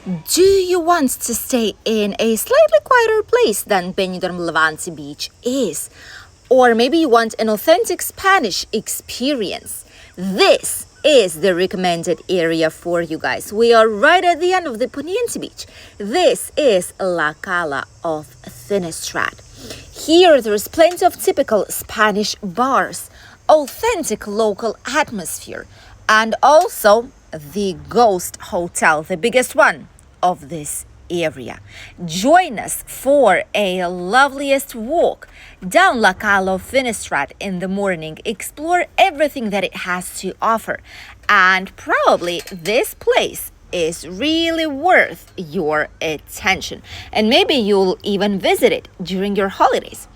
Do you want to stay in a slightly quieter place than Benidorm Levante Beach is? Or maybe you want an authentic Spanish experience? This is the recommended area for you guys. We are right at the end of the Poniente Beach. This is La Cala of Finestrat. Here there's plenty of typical Spanish bars, authentic local atmosphere, and also the Ghost Hotel, the biggest one of this area. Join us for a loveliest walk down La Cala of Finestrat in the morning. Explore everything that it has to offer. And probably this place is really worth your attention. And maybe you'll even visit it during your holidays.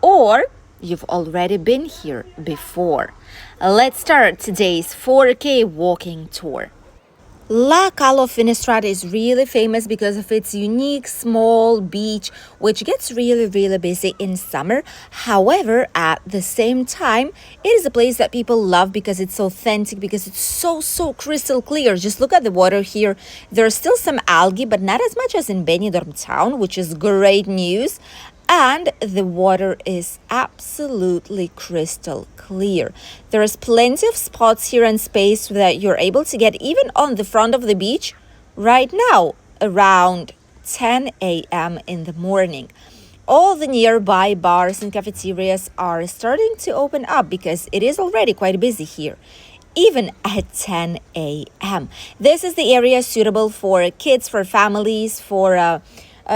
Or you've already been here before. Let's start today's 4K walking tour. La Cala of Finestrat is really famous because of its unique small beach, which gets really busy in summer. However, at the same time, it is a place that people love because it's authentic, because it's so crystal clear. Just look at the water here. There's still some algae, but not as much as in Benidorm town, which is great news. And the water is absolutely crystal clear. There's plenty of spots here and space that you're able to get even on the front of the beach right now around 10 a.m. in the morning. All the nearby bars and cafeterias are starting to open up because it is already quite busy here, even at 10 a.m. This is the area suitable for kids, for families, for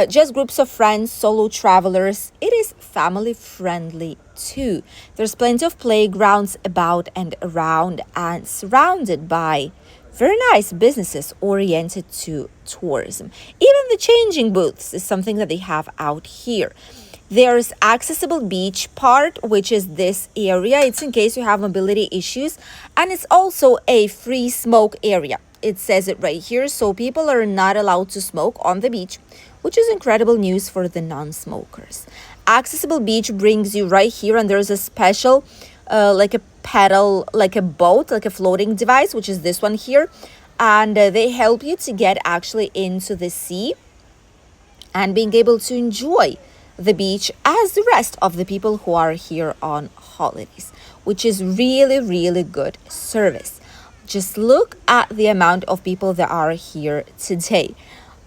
just groups of friends, solo travelers. It is family friendly too. There's plenty of playgrounds about and around, and surrounded by very nice businesses oriented to tourism. Even the changing booths is something that they have out here. There's accessible beach part, which is this area. It's in case you have mobility issues, and it's also a free smoke area. It says it right here, so people are not allowed to smoke on the beach, which is incredible news for the non-smokers. Accessible beach brings you right here, and there's a special like a pedal, like a boat, like a floating device, which is this one here, and they help you to get actually into the sea and being able to enjoy the beach as the rest of the people who are here on holidays, which is really good service. Just look at the amount of people that are here today.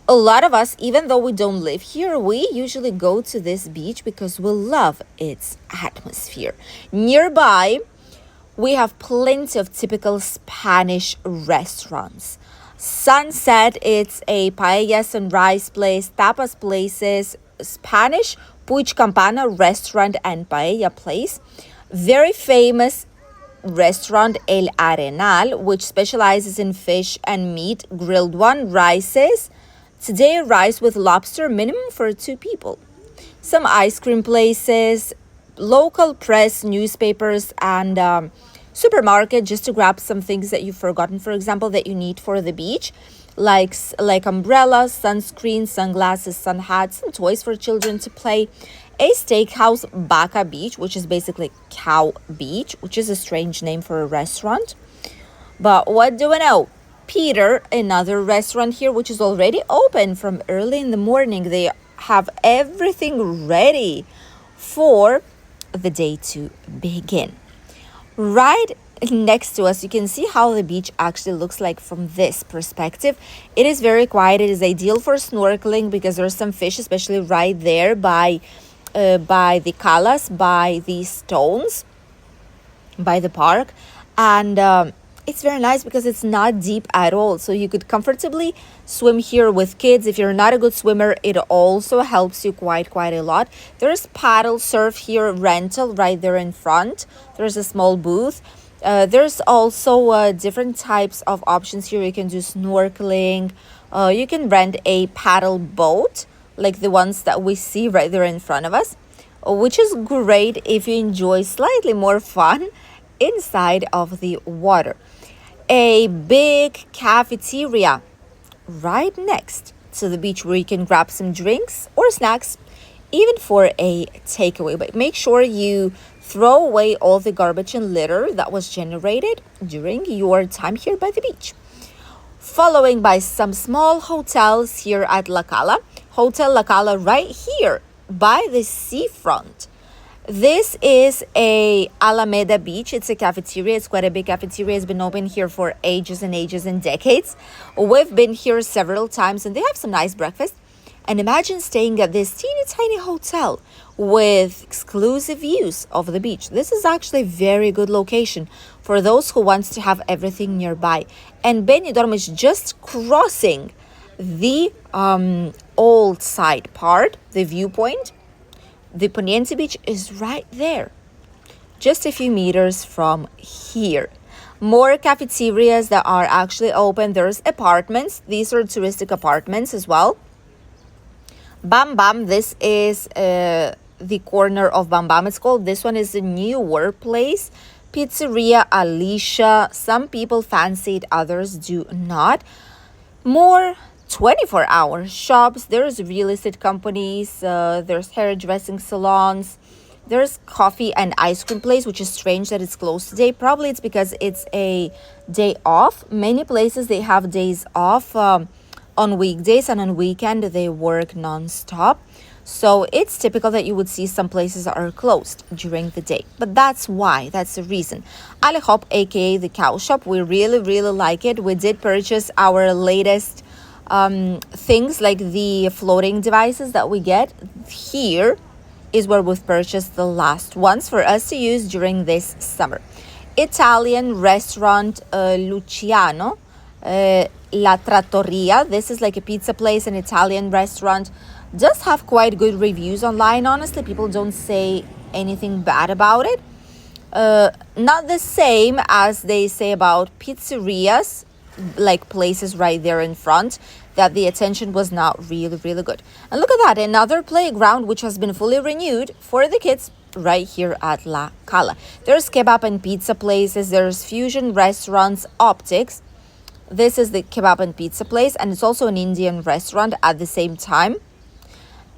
A lot of us, even though we don't live here, we usually go to this beach because we love its atmosphere. Nearby, we have plenty of typical Spanish restaurants. Sunset, it's a paella sunrise place, tapas places, Spanish Puig Campana restaurant and paella place. Very famous restaurant El Arenal, which specializes in fish and meat, grilled one, rices. Today, rice with lobster, minimum for 2 people. Some ice cream places, local press, newspapers, and supermarket just to grab some things that you've forgotten, for example, that you need for the beach, like umbrellas, sunscreen, sunglasses, sun hats, some toys for children to play. A steakhouse, Baca Beach, which is basically Cow Beach, which is a strange name for a restaurant. But what do I know? Peter, another restaurant here, which is already open from early in the morning. They have everything ready for the day to begin. Right next to us, you can see how the beach actually looks like from this perspective. It is very quiet. It is ideal for snorkeling because there's some fish, especially right there by the calas, by the stones, by the park, and it's very nice because it's not deep at all, so you could comfortably swim here with kids. If you're not a good swimmer, it also helps you quite a lot. There's paddle surf here, rental right there in front. There's a small booth. There's also different types of options here. You can do snorkeling. You can rent a paddle boat like the ones that we see right there in front of us, which is great if you enjoy slightly more fun inside of the water. A big cafeteria right next to the beach where you can grab some drinks or snacks, even for a takeaway. But make sure you throw away all the garbage and litter that was generated during your time here by the beach. following by some small hotels here at La Cala. Hotel La Cala right here by the seafront. This is a Alameda Beach. It's a cafeteria. It's quite a big cafeteria. It's been open here for ages and ages and decades. We've been here several times and they have some nice breakfast. And imagine staying at this teeny tiny hotel with exclusive views of the beach. This is actually a very good location for those who want to have everything nearby. And Benidorm is just crossing the old side part, the viewpoint. The Poniente Beach is right there, just a few meters from here. More cafeterias that are actually open. There's apartments. These are touristic apartments as well. Bam Bam, this is the corner of Bam Bam. It's called, this one is a newer place. Pizzeria Alicia. Some people fancy it, others do not. More 24-hour shops. There's real estate companies. There's hairdressing salons. There's coffee and ice cream place, which is strange that it's closed today. Probably it's because it's a day off. Many places, they have days off on weekdays, and on weekend they work non-stop. So it's typical that you would see some places that are closed during the day. But that's why, that's the reason. Alehop, aka the cow shop, we really like it. We did purchase our latest things like the floating devices that we get. Here is where we've purchased the last ones for us to use during this summer. Italian restaurant Luciano, La Trattoria. This is like a pizza place, an Italian restaurant. Does have quite good reviews online. Honestly, people don't say anything bad about it. Not the same as they say about pizzerias, like places right there in front, that the attention was not really good. And look at that, another playground which has been fully renewed for the kids right here at La Cala. There's kebab and pizza places. There's fusion restaurants, Optics. This is the kebab and pizza place, and it's also an Indian restaurant at the same time.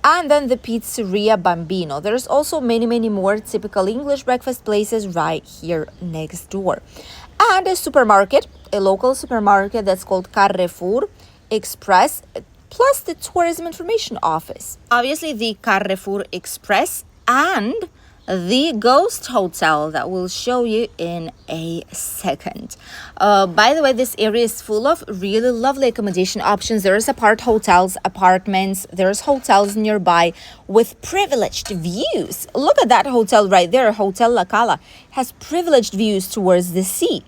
And then the Pizzeria Bambino. There's also many more typical English breakfast places right here next door. And a supermarket, a local supermarket that's called Carrefour Express, plus the tourism information office. Obviously the Carrefour Express and the ghost hotel that we'll show you in a second. By the way, this area is full of really lovely accommodation options. There's apart hotels, apartments. There's hotels nearby with privileged views. Look at that hotel right there, Hotel La Cala. It has privileged views towards the sea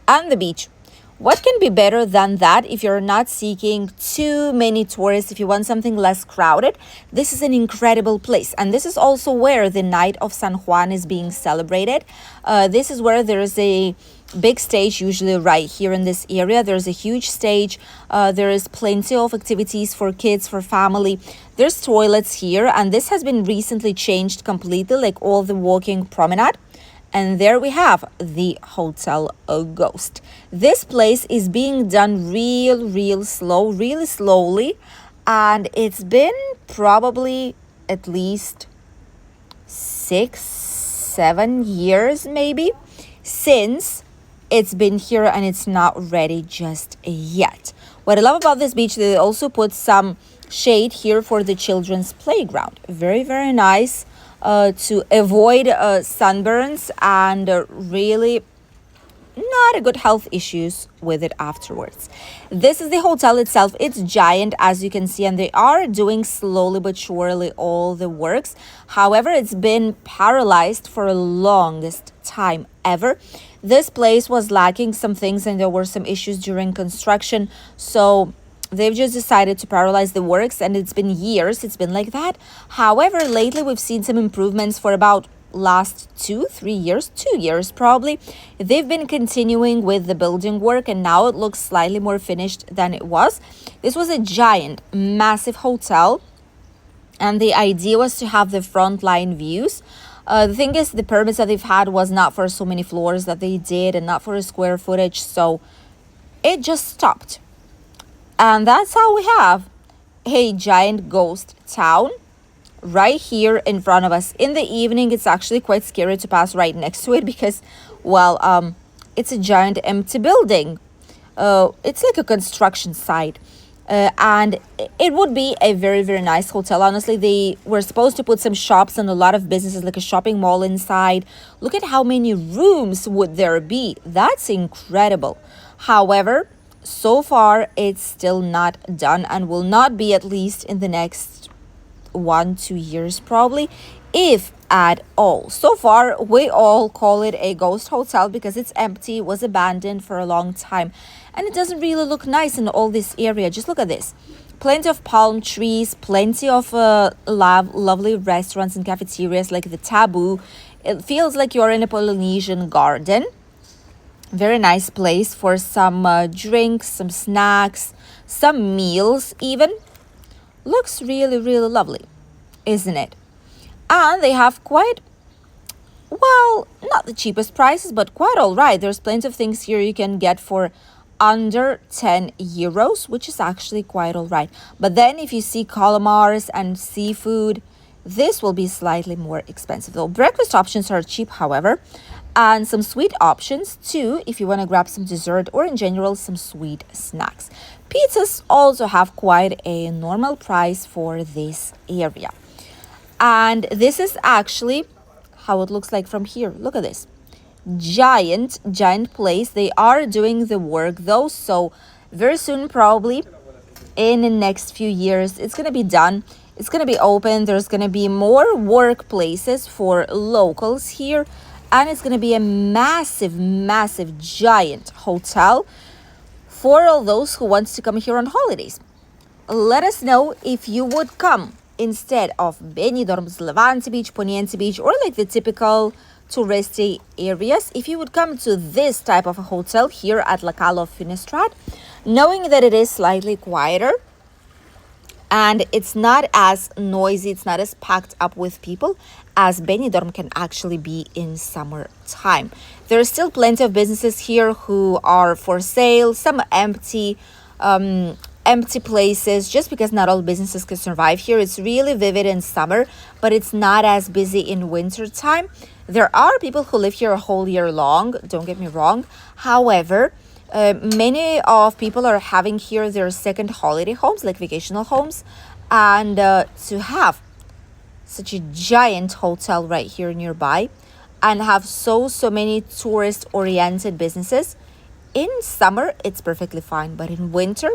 and the beach. What can be better than that if you're not seeking too many tourists, if you want something less crowded? This is an incredible place. And this is also where the Night of San Juan is being celebrated. This is where there is a big stage, usually right here in this area. There's a huge stage. There is plenty of activities for kids, for family. There's toilets here. And this has been recently changed completely, like all the walking promenade. And there we have the Hotel Ghost. This place is being done really slowly. And it's been probably at least 6-7 years maybe since it's been here, and it's not ready just yet. What I love about this beach, they also put some shade here for the children's playground. Very nice. To avoid sunburns and really not a good health issues with it afterwards. This is the hotel itself. It's giant, as you can see, and they are doing slowly but surely all the works. However, it's been paralyzed for the longest time ever. This place was lacking some things, and there were some issues during construction, so they've just decided to paralyze the works, and it's been years. It's been like that. However, lately we've seen some improvements for about last 2-3 years, 2 years probably. They've been continuing with the building work, and now it looks slightly more finished than it was. This was a giant, massive hotel, and the idea was to have the frontline views. The thing is, the permits that they've had was not for so many floors that they did, and not for a square footage, so it just stopped. And that's how we have a giant ghost town right here in front of us. In the evening, it's actually quite scary to pass right next to it because, well, it's a giant empty building. It's like a construction site. And it would be a very, very nice hotel. Honestly, they were supposed to put some shops and a lot of businesses, like a shopping mall inside. Look at how many rooms would there be. That's incredible. However, so far, it's still not done and will not be at least in the next 1-2 years probably, if at all. So far, we all call it a ghost hotel because it's empty, was abandoned for a long time, and it doesn't really look nice in all this area. Just look at this. Plenty of palm trees, plenty of lovely restaurants and cafeterias like the Taboo. It feels like you're in a Polynesian garden. Very nice place for some drinks, some snacks, some meals even. Looks really, really lovely, isn't it? And they have quite, well, not the cheapest prices, but quite all right. There's plenty of things here you can get for under 10 euros, which is actually quite all right. But then if you see calamars and seafood, this will be slightly more expensive. Though breakfast options are cheap, however, and some sweet options too if you want to grab some dessert or in general some sweet snacks. Pizzas also have quite a normal price for this area. And this is actually how it looks like from here. Look at this. Giant place. They are doing the work though, so very soon, probably in the next few years, it's going to be done. It's going to be open. There's going to be more workplaces for locals here, and it's going to be a massive, massive, giant hotel for all those who want to come here on holidays. Let us know if you would come instead of Benidorm's Levante Beach, Poniente Beach, or like the typical touristy areas, if you would come to this type of a hotel here at Cala of Finestrat, knowing that it is slightly quieter and it's not as noisy, it's not as packed up with people as Benidorm can actually be in summertime. There are still plenty of businesses here who are for sale, some empty places, just because not all businesses can survive here. It's really vivid in summer, but it's not as busy in winter time. There are people who live here a whole year long, don't get me wrong. However, many of people are having here their second holiday homes, like vacational homes, and to have such a giant hotel right here nearby and have so many tourist oriented businesses, in summer it's perfectly fine, but in winter,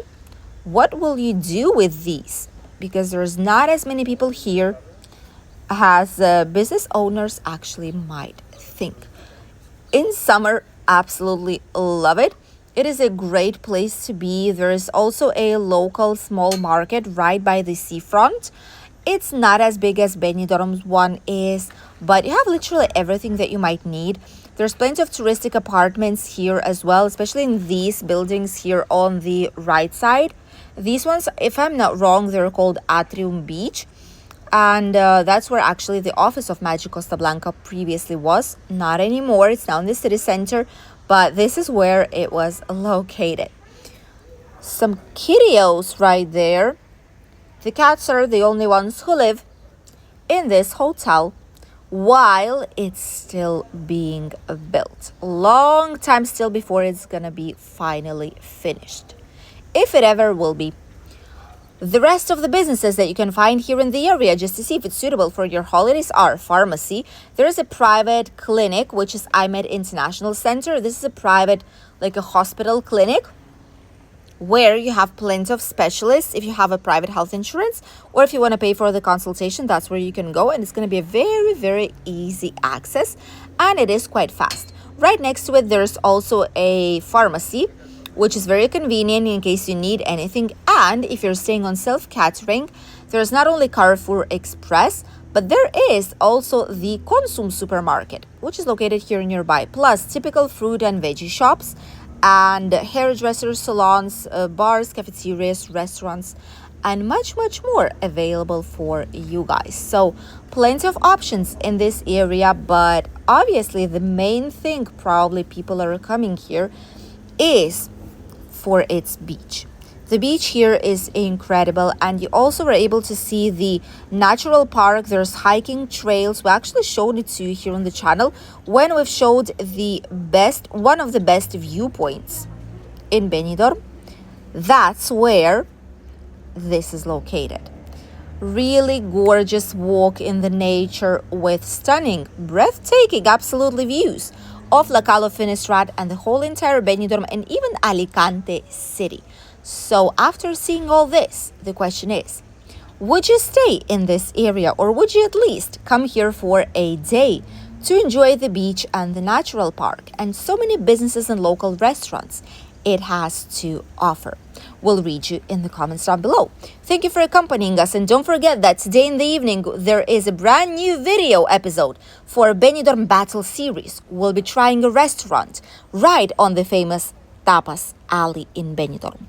what will you do with these? Because there's not as many people here as business owners actually might think. In summer, absolutely love it. It is a great place to be. There is also a local small market right by the seafront. It's not as big as Benidorm's one is, but you have literally everything that you might need. There's plenty of touristic apartments here as well, especially in these buildings here on the right side. These ones, if I'm not wrong, they're called Atrium Beach. And that's where actually the office of Magic Costa Blanca previously was. Not anymore. It's now in the city center, but this is where it was located. Some kittios right there. The cats are the only ones who live in this hotel while it's still being built. Long time still before it's gonna be finally finished, if it ever will be. The rest of the businesses that you can find here in the area, just to see if it's suitable for your holidays, are pharmacy. There is a private clinic, which is IMED International Center. This is a private, like a hospital clinic, where you have plenty of specialists. If you have a private health insurance, or if you want to pay for the consultation, that's where you can go, and it's going to be a very, very easy access, and it is quite fast. Right next to it, there's also a pharmacy, which is very convenient in case you need anything. And if you're staying on self-catering, there's not only Carrefour Express, but there is also the Consum supermarket, which is located here nearby, plus typical fruit and veggie shops and hairdressers, salons, bars, cafeterias, restaurants, and much more available for you guys. So plenty of options in this area, but obviously the main thing probably people are coming here is for its beach. The beach here is incredible, and you also were able to see the natural park. There's hiking trails. We actually showed it to you here on the channel when we've showed one of the best viewpoints in Benidorm, that's where this is located. Really gorgeous walk in the nature with stunning, breathtaking, absolutely views of La Cala of Finestrat and the whole entire Benidorm and even Alicante city. So after seeing all this, the question is, would you stay in this area, or would you at least come here for a day to enjoy the beach and the natural park and so many businesses and local restaurants it has to offer? We'll read you in the comments down below. Thank you for accompanying us, and don't forget that today in the evening there is a brand new video episode for Benidorm Battle series. We'll be trying a restaurant right on the famous Tapas Alley in Benidorm.